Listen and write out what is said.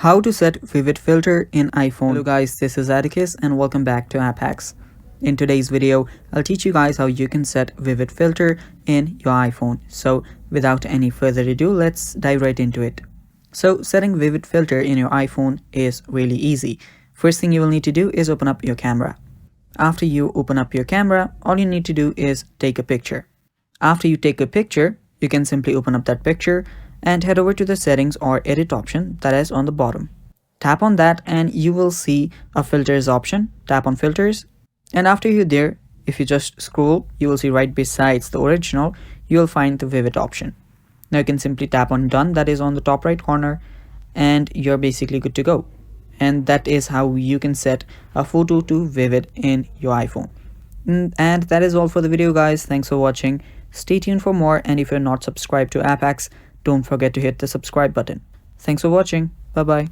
How to set vivid filter in iPhone. Hello guys, this is Atticus and welcome back to App Hacks. In today's video, I'll teach you guys how you can set vivid filter in your iPhone. So without any further ado, let's dive right into it. So setting vivid filter in your iPhone is really easy. First thing you will need to do is open up your camera. After you open up your camera, all you need to do is take a picture. After you take a picture, you can simply open up that picture and head over to the settings or edit option that is on the bottom. Tap on that and you will see a filters option. Tap on filters, and after you're there, if you just scroll, you will see right besides the original, you will find the vivid option. Now you can simply tap on done, that is on the top right corner, and you're basically good to go. And that is how you can set a photo to vivid in your iPhone. And that is all for the video guys. Thanks for watching. Stay tuned for more, and if you're not subscribed to App Hacks, don't forget to hit the subscribe button. Thanks for watching. Bye bye.